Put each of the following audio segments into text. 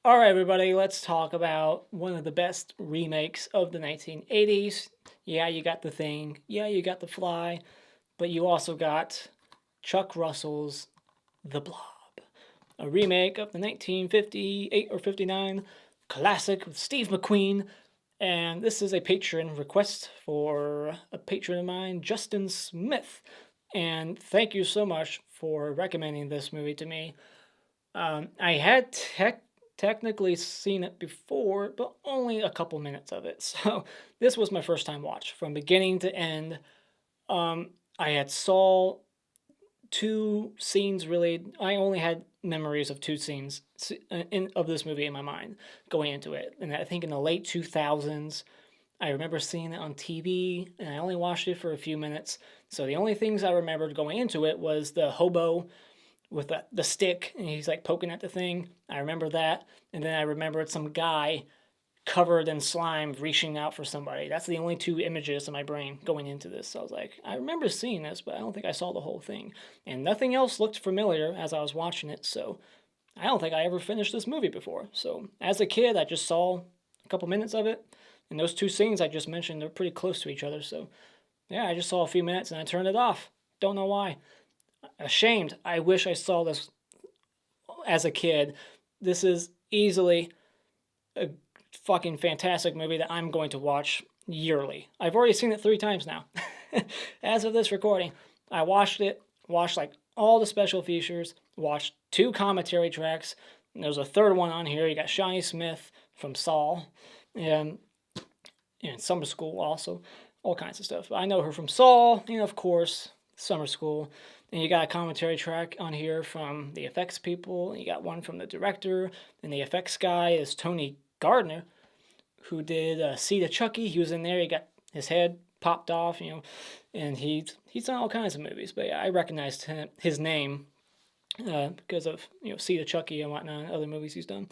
All right, everybody, let's talk about one of the best remakes of the 1980s. Yeah, you got The Thing. Yeah, you got The Fly. But you also got Chuck Russell's The Blob, a remake of the 1958 or 59 classic with Steve McQueen. And this is a patron request for a patron of mine, Justin Smith. And thank you so much for recommending this movie to me. I had technically seen it before, but only a couple minutes of it. So this was my first time watch from beginning to end. I had saw two scenes really. I only had memories of two scenes of this movie in my mind going into it, and I think in the late 2000s. I remember seeing it on TV, and I only watched it for a few minutes. So the only things I remembered going into it was the hobo with the stick, and he's like poking at the thing. I remember that, and then I remembered some guy covered in slime reaching out for somebody. That's the only two images in my brain going into this. So I was like, I remember seeing this, but I don't think I saw the whole thing. And nothing else looked familiar as I was watching it, so I don't think I ever finished this movie before. So as a kid, I just saw a couple minutes of it, and those two scenes I just mentioned, they're pretty close to each other. So yeah, I just saw a few minutes and I turned it off. Don't know why. Ashamed. I wish I saw this as a kid. This is easily a fucking fantastic movie that I'm going to watch yearly. I've already seen it 3 times now. As of this recording, I watched it, watched like all the special features, watched 2 commentary tracks. And there's a third one on here. You got Shawnee Smith from Saul, and Summer School also, all kinds of stuff. I know her from Saul, of course, Summer School. And you got a commentary track on here from the effects people. And you got one from the director. And the effects guy is Tony Gardner, who did See the Chucky. He was in there. He got his head popped off, and he's done all kinds of movies. But yeah, I recognized his name because of See the Chucky and whatnot, and other movies he's done.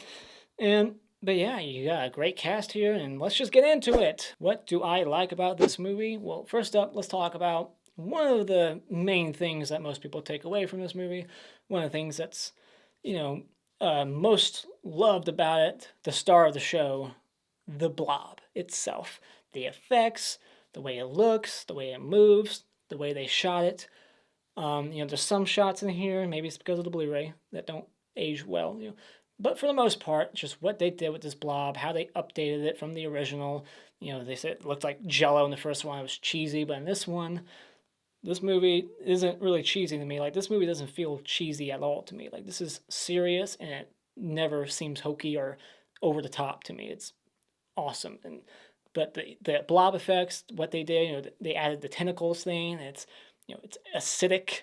But yeah, you got a great cast here, and let's just get into it. What do I like about this movie? Well, first up, let's talk about one of the main things that most people take away from this movie. One of the things that's, most loved about it, the star of the show, the Blob itself. The effects, the way it looks, the way it moves, the way they shot it. There's some shots in here, maybe it's because of the Blu-ray, that don't age well, But for the most part, just what they did with this Blob, how they updated it from the original. They said it looked like Jello in the first one. It was cheesy, but in this one, this movie isn't really cheesy to me. Like, this movie doesn't feel cheesy at all to me. Like, this is serious, and it never seems hokey or over the top to me. It's awesome. But the blob effects, what they did, they added the tentacles thing. It's acidic.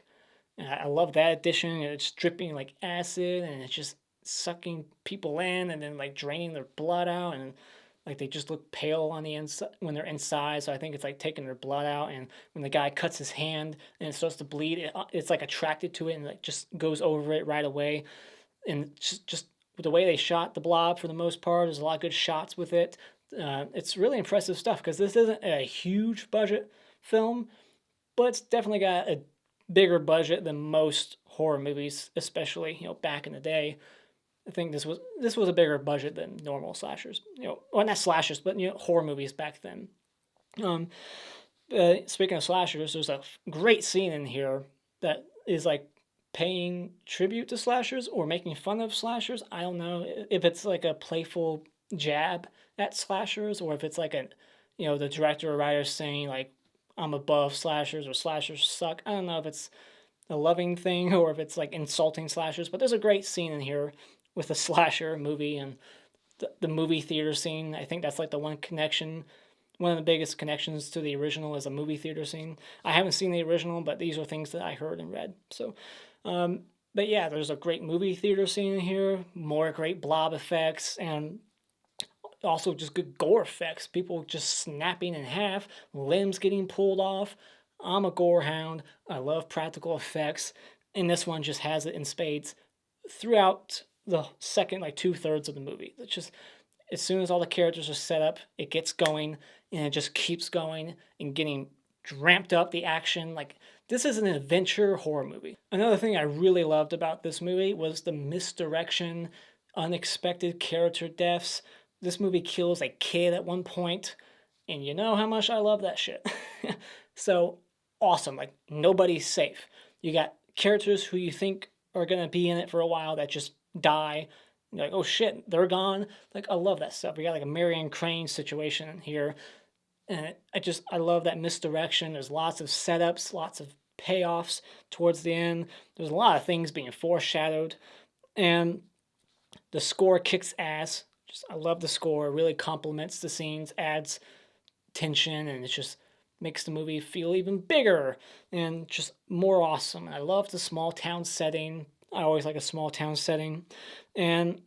I love that addition. It's dripping like acid, and it's just sucking people in, and then like draining their blood out, and like they just look pale on the inside when they're inside. So I think it's like taking their blood out. And when the guy cuts his hand and it starts to bleed, it's like attracted to it and like just goes over it right away. And just the way they shot the Blob for the most part, there's a lot of good shots with it. It's really impressive stuff because this isn't a huge budget film, but it's definitely got a bigger budget than most horror movies, especially back in the day. I think this was a bigger budget than normal slashers. Well, not slashers, but horror movies back then. Speaking of slashers, there's a great scene in here that is like paying tribute to slashers or making fun of slashers. I don't know if it's like a playful jab at slashers or if it's like the director or writer saying like I'm above slashers or slashers suck. I don't know if it's a loving thing or if it's like insulting slashers, but there's a great scene in here with a slasher movie and the movie theater scene. I think that's like the one of the biggest connections to the original is a movie theater scene. I haven't seen the original, but these are things that I heard and read. So, but yeah, there's a great movie theater scene in here, more great blob effects, and also just good gore effects. People just snapping in half, limbs getting pulled off. I'm a gore hound. I love practical effects, and this one just has it in spades throughout the second like 2/3 of the movie. It's just as soon as all the characters are set up, it gets going and it just keeps going and getting ramped up the action. Like, this is an adventure horror movie. Another thing I really loved about this movie was the misdirection unexpected character deaths. This movie kills a kid at one point, and you know how much I love that shit. So awesome. Like, nobody's safe. You got characters who you think are gonna be in it for a while that just die. You're like, oh shit, they're gone. Like, I love that stuff. We got like a Marion Crane situation here, and I love that misdirection. There's lots of setups, lots of payoffs towards the end. There's a lot of things being foreshadowed, and the score kicks ass. Just, I love the score. It really complements the scenes, adds tension, and it just makes the movie feel even bigger and just more awesome. I love the small town setting. I always like a small town setting. And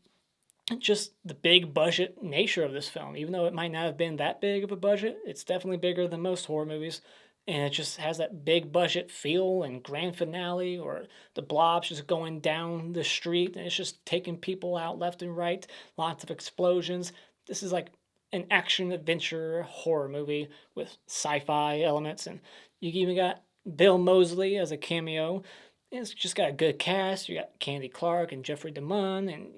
just the big budget nature of this film. Even though it might not have been that big of a budget, it's definitely bigger than most horror movies. And it just has that big budget feel and grand finale, or the blob's just going down the street and it's just taking people out left and right. Lots of explosions. This is like an action adventure horror movie with sci-fi elements, and you even got Bill Moseley as a cameo. It's just got a good cast. You got Candy Clark and Jeffrey DeMunn and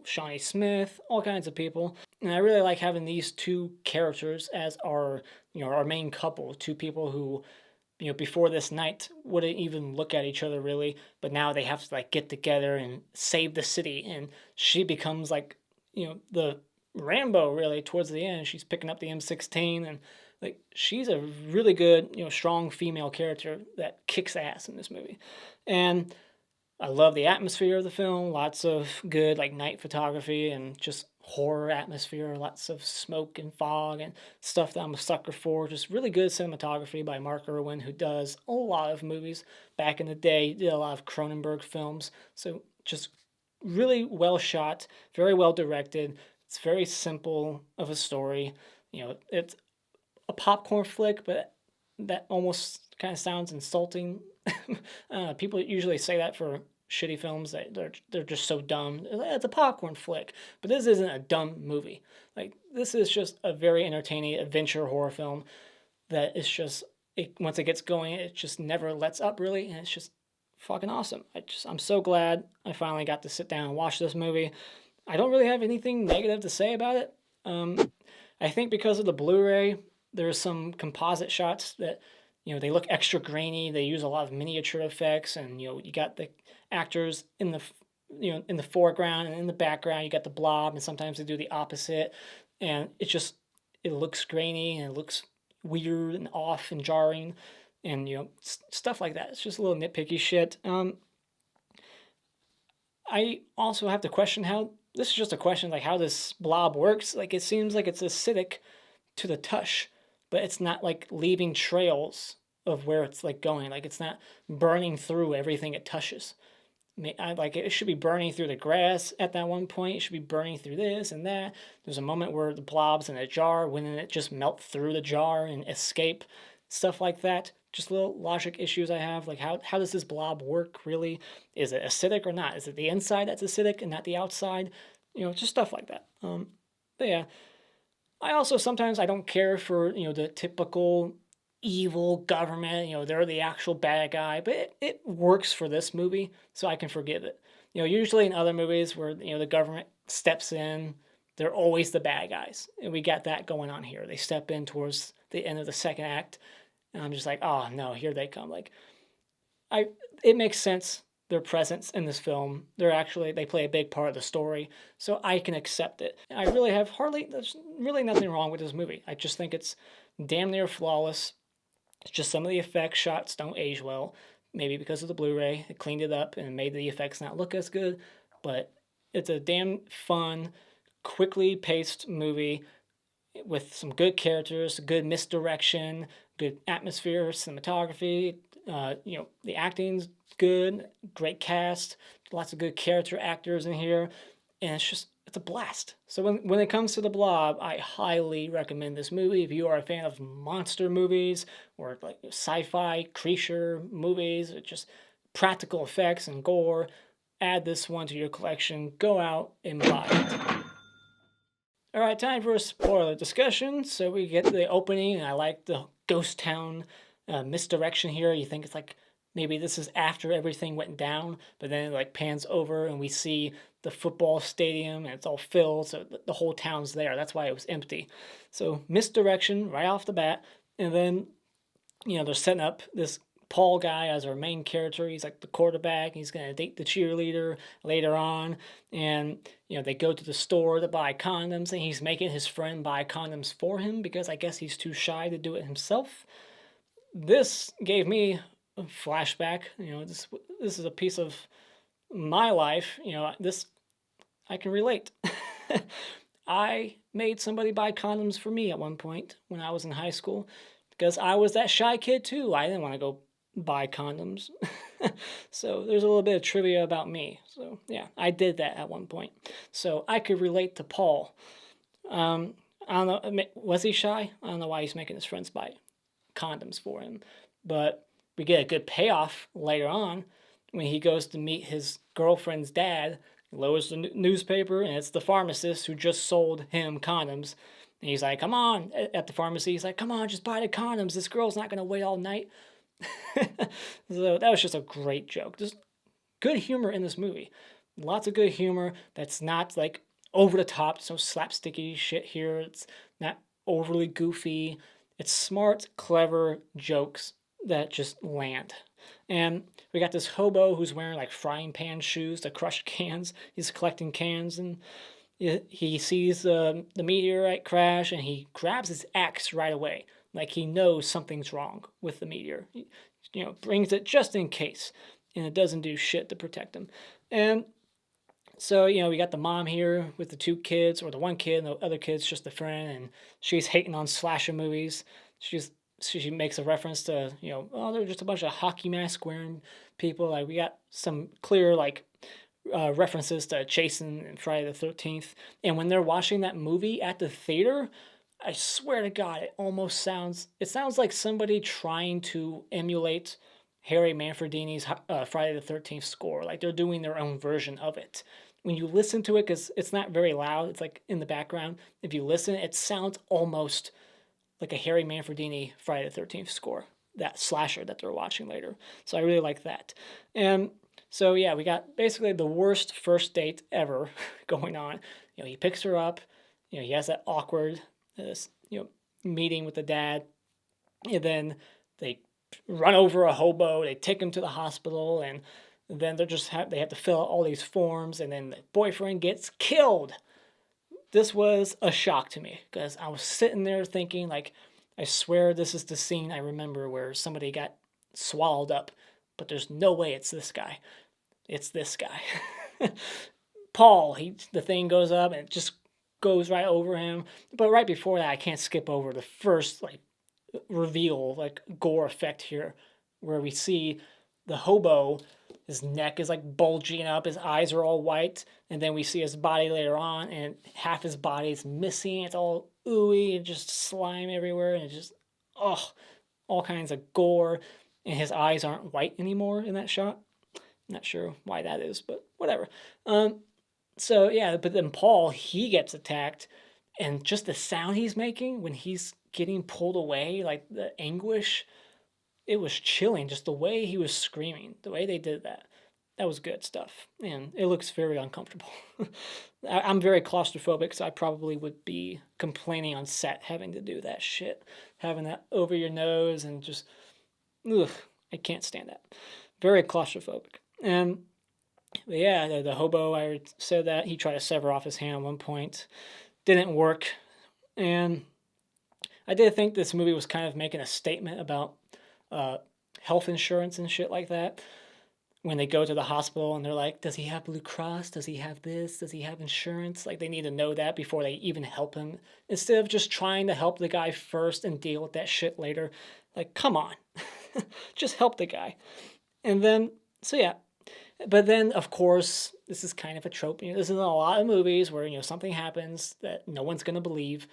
Shawnee Smith, all kinds of people. And I really like having these two characters as our our main couple, two people who before this night wouldn't even look at each other really, but now they have to like get together and save the city, and she becomes like the Rambo really towards the end. She's picking up the M16, and like she's a really good strong female character that kicks ass in this movie. And I love the atmosphere of the film. Lots of good like night photography and just horror atmosphere. Lots of smoke and fog and stuff that I'm a sucker for. Just really good cinematography by Mark Irwin, who does a lot of movies back in the day. He did a lot of Cronenberg films. So just really well shot, very well directed. It's very simple of a story. It's a popcorn flick, but that almost kind of sounds insulting. People usually say that for shitty films, that they're just so dumb. It's a popcorn flick, but this isn't a dumb movie. Like, this is just a very entertaining adventure horror film that is just once it gets going, it just never lets up really, and it's just fucking awesome. I'm so glad I finally got to sit down and watch this movie. I don't really have anything negative to say about it. I think because of the Blu-ray, there's some composite shots that they look extra grainy. They use a lot of miniature effects, and you got the actors in the in the foreground, and in the background you got the blob, and sometimes they do the opposite, and it looks grainy and it looks weird and off and jarring, and stuff like that. It's just a little nitpicky shit. I also have to question how this is just a question like how this blob works. Like, it seems like it's acidic to the touch, but it's not like leaving trails of where it's like going. Like, it's not burning through everything it touches. Like, it should be burning through the grass at that one point. It should be burning through this and that. There's a moment where the blob's in a jar, wouldn't it just melt through the jar and escape? Stuff like that. Just little logic issues I have. Like, how does this blob work really? Is it acidic or not? Is it the inside that's acidic and not the outside? Just stuff like that. But yeah, I also sometimes I don't care for the typical evil government. They're the actual bad guy, but it works for this movie, so I can forgive it. Usually in other movies where the government steps in, they're always the bad guys, and we got that going on here. They step in towards the end of the second act, and I'm just like, oh no, here they come. Like, it makes sense. Their presence in this film, they play a big part of the story, so I can accept it. There's really nothing wrong with this movie. I just think it's damn near flawless. It's just some of the effects shots don't age well, maybe because of the Blu-ray. It cleaned it up and made the effects not look as good, but it's a damn fun, quickly paced movie with some good characters, good misdirection, good atmosphere, cinematography. The acting's good, great cast, lots of good character actors in here, and it's a blast. So when it comes to the Blob, I highly recommend this movie. If you are a fan of monster movies or like sci-fi creature movies, or just practical effects and gore, add this one to your collection. Go out and buy it. All right, time for a spoiler discussion. So we get the opening, and I like the ghost town misdirection here. You think it's like maybe this is after everything went down, but then it like pans over and we see the football stadium and it's all filled, so the whole town's there. That's why it was empty. So misdirection right off the bat. And then, they're setting up this Paul guy as our main character. He's like the quarterback. He's going to date the cheerleader later on. And, they go to the store to buy condoms, and he's making his friend buy condoms for him because I guess he's too shy to do it himself. This gave me a flashback. This is a piece of my life. This I can relate. I made somebody buy condoms for me at one point when I was in high school because I was that shy kid too. I didn't want to go buy condoms. So there's a little bit of trivia about me. So yeah, I did that at one point. So I could relate to Paul. I don't know, was he shy? I don't know why he's making his friends buy condoms for him. But we get a good payoff later on when he goes to meet his girlfriend's dad. He lowers the newspaper, and it's the pharmacist who just sold him condoms. And he's like, come on, at the pharmacy, he's like, come on, just buy the condoms. This girl's not going to wait all night. So that was just a great joke. Just good humor in this movie. Lots of good humor that's not like over the top, so slapsticky shit here. It's not overly goofy. It's smart, clever jokes that just land. And we got this hobo who's wearing like frying pan shoes to crush cans. He's collecting cans, and he sees the meteorite crash, and he grabs his axe right away. Like he knows something's wrong with the meteor. He, brings it just in case, and it doesn't do shit to protect him. And so, we got the mom here with the two kids, or the one kid, and the other kid's just a friend, and she's hating on slasher movies. She makes a reference to, oh, they're just a bunch of hockey mask wearing people. Like, we got some clear, like, references to Jason and Friday the 13th. And when they're watching that movie at the theater, I swear to God, it sounds like somebody trying to emulate Harry Manfredini's Friday the 13th score. Like they're doing their own version of it. When you listen to it, because it's not very loud, it's like in the background. If you listen, it sounds almost like a Harry Manfredini Friday the 13th score, that slasher that they're watching later. So I really like that. And so yeah, we got basically the worst first date ever going on. He picks her up. He has that awkward, meeting with the dad, and then they run over a hobo. They take him to the hospital, and then they have to fill out all these forms, and then the boyfriend gets killed. This was a shock to me because I was sitting there thinking, like, I swear this is the scene I remember where somebody got swallowed up, but there's no way it's this guy. It's this guy. Paul, the thing goes up and it just goes right over him. But right before that, I can't skip over the first, like, reveal, like, gore effect here, where we see the hobo. His neck is like bulging up, his eyes are all white, and then we see his body later on, and half his body is missing. It's all ooey and just slime everywhere, and it's just, all kinds of gore, and his eyes aren't white anymore in that shot. Not sure why that is, but whatever. So yeah, but then Paul, he gets attacked, and just the sound he's making when he's getting pulled away, like the anguish, it was chilling. Just the way he was screaming, the way they did that. That was good stuff. And it looks very uncomfortable. I'm very claustrophobic, so I probably would be complaining on set having to do that shit. Having that over your nose and just, ugh, I can't stand that. Very claustrophobic. And yeah, the hobo, I already said that. He tried to sever off his hand at one point. Didn't work. And I did think this movie was kind of making a statement about health insurance and shit like that. When they go to the hospital and they're like, does he have Blue Cross? Does he have this? Does he have insurance? Like, they need to know that before they even help him. Instead of just trying to help the guy first and deal with that shit later. Like, come on. Just help the guy. And then, so yeah. But then, of course, this is kind of a trope. This is in a lot of movies where, something happens that no one's going to believe.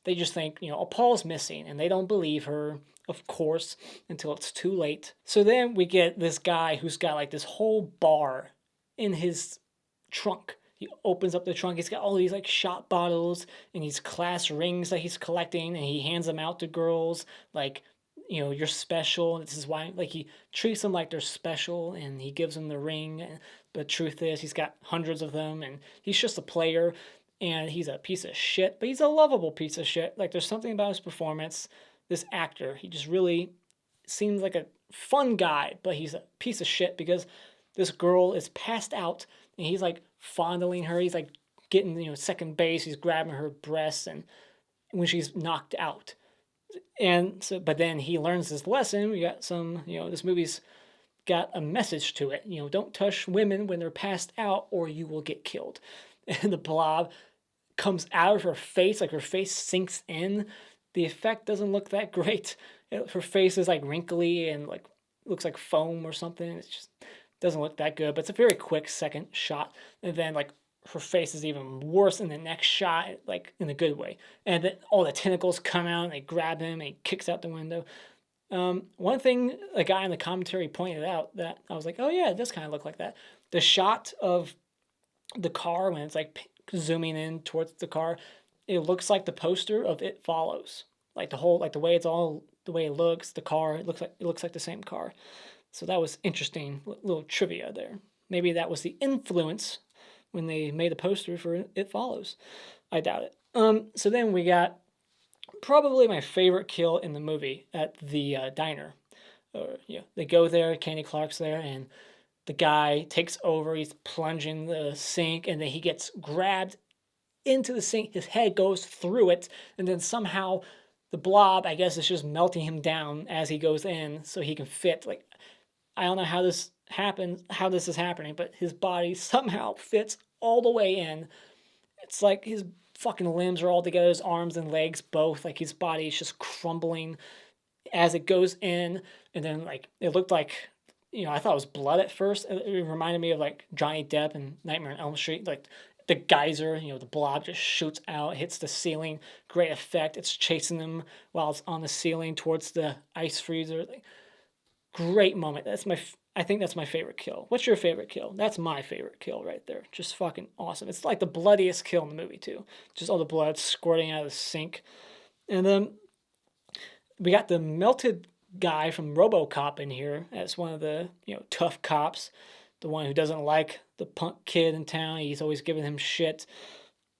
They just think, oh, Paul's missing, and they don't believe her, of course, until it's too late. So then we get this guy who's got like this whole bar in his trunk. He opens up the trunk. He's got all these like shot bottles and these class rings that he's collecting, and he hands them out to girls. Like, you're special. This is why, like, he treats them like they're special, and he gives them the ring. But the truth is, he's got hundreds of them, and he's just a player, and he's a piece of shit. But he's a lovable piece of shit. Like, there's something about his performance. This actor, he just really seems like a fun guy, but he's a piece of shit because this girl is passed out, and he's like fondling her. He's like getting second base. He's grabbing her breasts, and when she's knocked out. And so, but then he learns this lesson. We got some, this movie's got a message to it. Don't touch women when they're passed out or you will get killed. And the blob comes out of her face, like her face sinks in. The effect doesn't look that great. Her face is like wrinkly and like looks like foam or something. It just doesn't look that good, but it's a very quick second shot. And then like her face is even worse in the next shot, like in a good way. And then all the tentacles come out and they grab him and he kicks out the window. One thing a guy in the commentary pointed out that I was like, oh yeah, it does kind of look like that. The shot of the car when it's like zooming in towards the car, it looks like the poster of It Follows. Like the whole, like the way it looks, the car, it looks like the same car. So that was interesting, little trivia there. Maybe that was the influence when they made a poster for It Follows. I doubt it. So then we got probably my favorite kill in the movie at the diner. They go there, Candy Clark's there, and the guy takes over. He's plunging the sink, and then he gets grabbed into the sink. His head goes through it, and then somehow the blob, I guess, is just melting him down as he goes in, so he can fit. Like, I don't know how this happens, how this is happening, but his body somehow fits all the way in. It's like his fucking limbs are all together, his arms and legs both. Like his body is just crumbling as it goes in, and then like it looked like, I thought it was blood at first. It reminded me of like Johnny Depp in Nightmare on Elm Street, like the geyser, the blob just shoots out, hits the ceiling. Great effect. It's chasing them while it's on the ceiling towards the ice freezer. Like, great moment. I think that's my favorite kill. What's your favorite kill? That's my favorite kill right there. Just fucking awesome. It's like the bloodiest kill in the movie too. Just all the blood squirting out of the sink. And then we got the melted guy from RoboCop in here as one of the, tough cops. The one who doesn't like the punk kid in town. He's always giving him shit.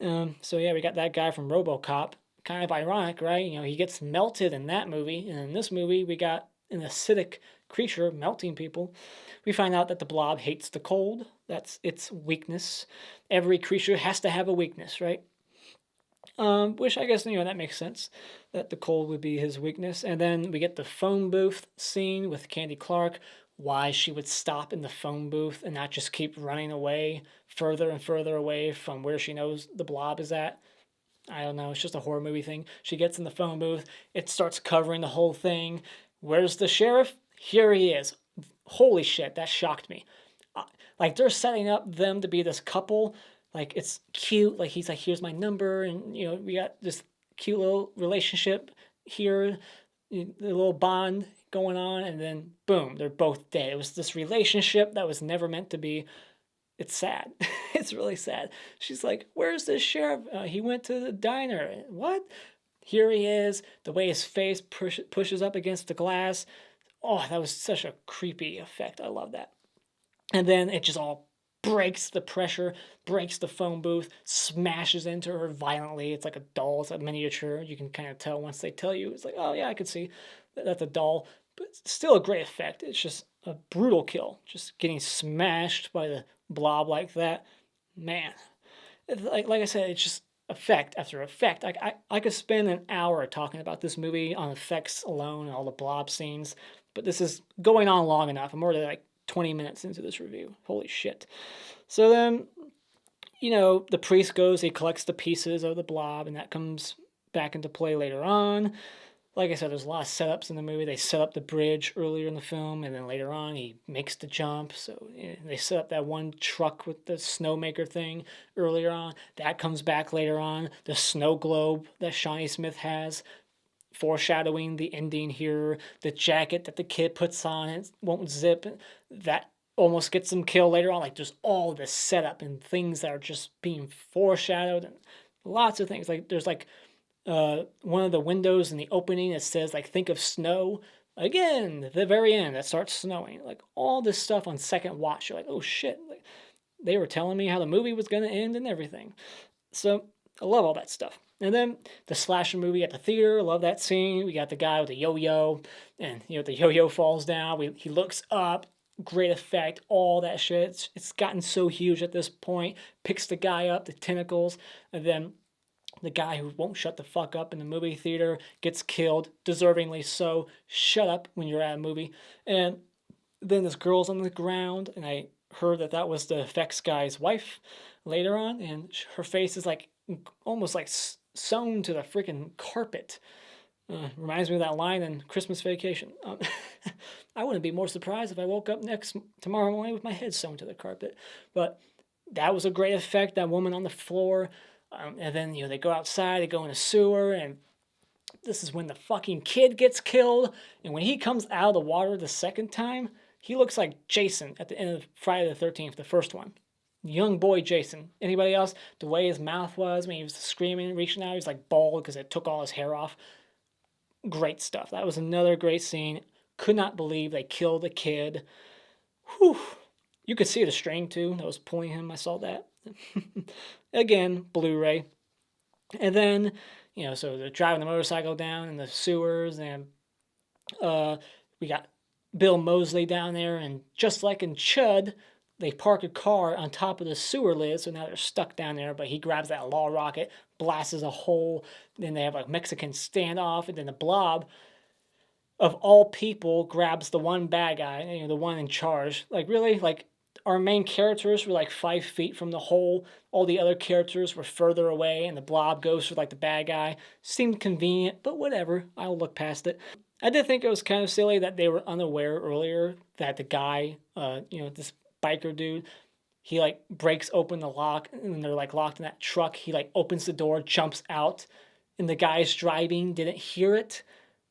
So yeah, we got that guy from RoboCop. Kind of ironic, right? He gets melted in that movie. And in this movie, we got an acidic creature melting people. We find out that the blob hates the cold. That's its weakness. Every creature has to have a weakness, right? Which I guess, that makes sense, that the cold would be his weakness. And then we get the phone booth scene with Candy Clark, why she would stop in the phone booth and not just keep running away further and further away from where she knows the blob is at. I don't know, it's just a horror movie thing. She gets in the phone booth, it starts covering the whole thing. Where's the sheriff? Here he is. Holy shit, that shocked me. Like, they're setting up them to be this couple. Like, it's cute. Like, he's like, here's my number. And, we got this cute little relationship here, the little bond going on. And then, boom, they're both dead. It was this relationship that was never meant to be. It's sad. It's really sad. She's like, where's the sheriff? He went to the diner. What? Here he is. The way his face pushes up against the glass. Oh, that was such a creepy effect. I love that. And then it just all breaks the pressure, breaks the phone booth, smashes into her violently. It's like a doll. It's a miniature. You can kind of tell once they tell you. It's like, oh yeah, I can see that's a doll. But still a great effect. It's just a brutal kill. Just getting smashed by the blob like that. Man. Like I said, it's just effect after effect. I could spend an hour talking about this movie on effects alone and all the blob scenes, but this is going on long enough. I'm already like 20 minutes into this review. Holy shit. So then, the priest goes, he collects the pieces of the blob, and that comes back into play later on. Like I said, there's a lot of setups in the movie. They set up the bridge earlier in the film, and then later on he makes the jump. So they set up that one truck with the snowmaker thing earlier on. That comes back later on. The snow globe that Shawnee Smith has, foreshadowing the ending here. The jacket that the kid puts on, it won't zip. That almost gets him killed later on. Like, there's all this setup and things that are just being foreshadowed, and lots of things. Like, there's like one of the windows in the opening, it says like, think of snow. Again, at the very end, it starts snowing. Like all this stuff on second watch, you're like, oh shit. Like, they were telling me how the movie was going to end and everything. So I love all that stuff. And then the slasher movie at the theater, love that scene. We got the guy with the yo-yo, and the yo-yo falls down. He looks up, great effect, all that shit. It's gotten so huge at this point. Picks the guy up, the tentacles, and then the guy who won't shut the fuck up in the movie theater gets killed, deservingly so. Shut up when you're at a movie. And then this girl's on the ground, and I heard that was the effects guy's wife later on, and her face is like almost like sewn to the freaking carpet. Reminds me of that line in Christmas Vacation. I wouldn't be more surprised if I woke up tomorrow morning with my head sewn to the carpet. But that was a great effect, that woman on the floor. And then, they go outside, they go in a sewer, and this is when the fucking kid gets killed. And when he comes out of the water the second time, he looks like Jason at the end of Friday the 13th, the first one. Young boy Jason. Anybody else? The way his mouth was when he was screaming, reaching out, he was like bald because it took all his hair off. Great stuff. That was another great scene. Could not believe they killed the kid. Whew. You could see the string too that was pulling him. I saw that. Again, Blu-ray. And then, so they're driving the motorcycle down in the sewers, and we got Bill Moseley down there, and just like in Chud, they park a car on top of the sewer lid, so now they're stuck down there, but he grabs that law rocket, blasts a hole, then they have a Mexican standoff, and then the Blob, of all people, grabs the one bad guy, the one in charge. Like, really? Like, our main characters were like 5 feet from the hole. All the other characters were further away, and the Blob goes for like the bad guy. Seemed convenient, but whatever. I'll look past it. I did think it was kind of silly that they were unaware earlier that the guy, this biker dude, he like breaks open the lock, and they're like locked in that truck. He like opens the door, jumps out, and the guys driving didn't hear it.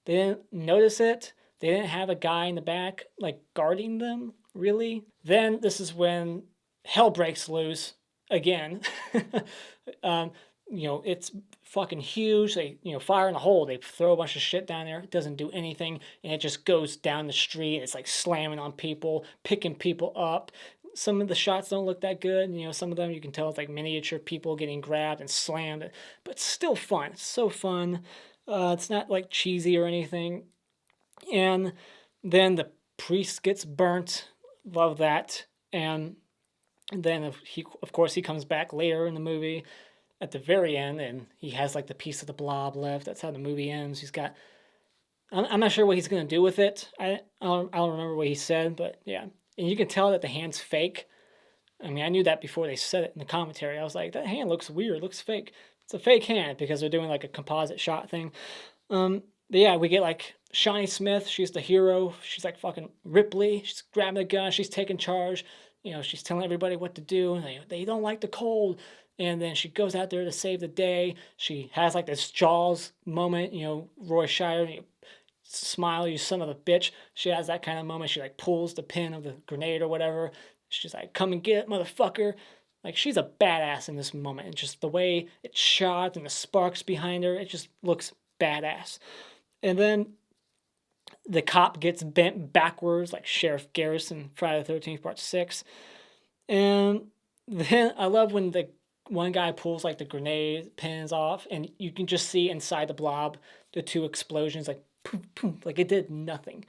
They didn't notice it. They didn't have a guy in the back like guarding them. Really? Then this is when hell breaks loose again. It's fucking huge. They, fire in a hole. They throw a bunch of shit down there. It doesn't do anything, and it just goes down the street. It's like slamming on people, picking people up. Some of the shots don't look that good. Some of them you can tell it's like miniature people getting grabbed and slammed, but it's still fun. It's so fun. It's not like cheesy or anything. And then the priest gets burnt. Love that. And then of course he comes back later in the movie at the very end, and he has like the piece of the Blob left. That's how the movie ends. I'm not sure what he's gonna do with it. I don't remember what he said, but yeah. And you can tell that the hand's fake. I mean, I knew that before they said it in the commentary. I was like, that hand looks weird, looks fake. It's a fake hand because they're doing like a composite shot thing. But yeah, we get like Shawnee Smith. She's the hero. She's like fucking Ripley. She's grabbing the gun. She's taking charge. She's telling everybody what to do. They don't like the cold. And then she goes out there to save the day. She has like this Jaws moment. Roy Scheider, smile, you son of a bitch. She has that kind of moment. She like pulls the pin of the grenade or whatever. She's like, come and get it, motherfucker. Like, she's a badass in this moment. And just the way it's shot and the sparks behind her, it just looks badass. And then the cop gets bent backwards like Sheriff Garrison, Friday the 13th, Part 6. And then I love when the one guy pulls like the grenade pins off, and you can just see inside the Blob the two explosions, like poof, poof, like it did nothing.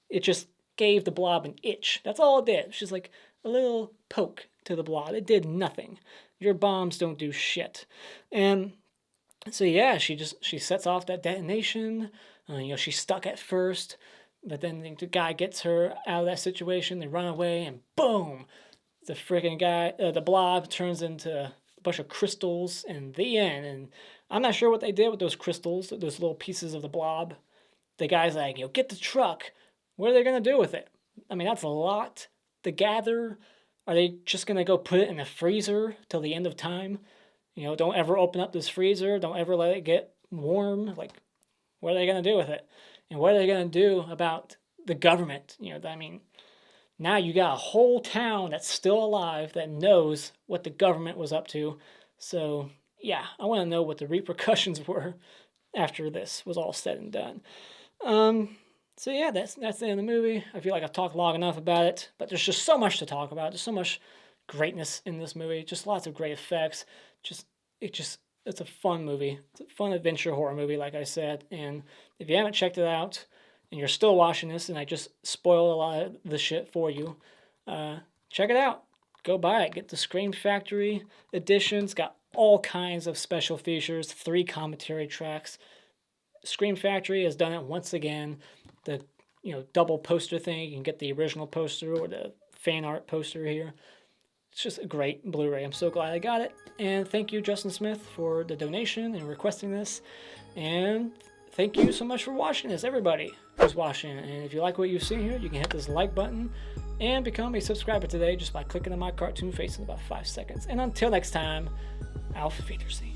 It just gave the Blob an itch. That's all it did. It's just like a little poke to the Blob. It did nothing. Your bombs don't do shit. And so yeah, she sets off that detonation. She's stuck at first, but then the guy gets her out of that situation. They run away, and boom, the freaking guy, the Blob turns into a bunch of crystals in the end. And I'm not sure what they did with those crystals, those little pieces of the Blob. The guy's like, get the truck. What are they gonna do with it? I mean, that's a lot to gather. Are they just gonna go put it in the freezer till the end of time? Don't ever open up this freezer. Don't ever let it get warm. Like, what are they going to do with it? And what are they going to do about the government? I mean, now you got a whole town that's still alive that knows what the government was up to. So, yeah, I want to know what the repercussions were. after this was all said and done. So yeah, that's the end of the movie. I feel like I've talked long enough about it, but there's just so much to talk about. There's so much greatness in this movie. Just lots of great effects. It's a fun movie. It's a fun adventure horror movie, like I said. And if you haven't checked it out and you're still watching this, and I just spoiled a lot of the shit for you, check it out. Go buy it. Get the Scream Factory edition. It's got all kinds of special features, 3 commentary tracks. Scream Factory has done it once again. The double poster thing. You can get the original poster or the fan art poster here. It's just a great Blu-ray. I'm so glad I got it. And thank you, Justin Smith, for the donation and requesting this. And thank you so much for watching this, everybody who's watching. And if you like what you've seen here, you can hit this like button and become a subscriber today just by clicking on my cartoon face in about 5 seconds. And until next time, Auf Wiedersehen.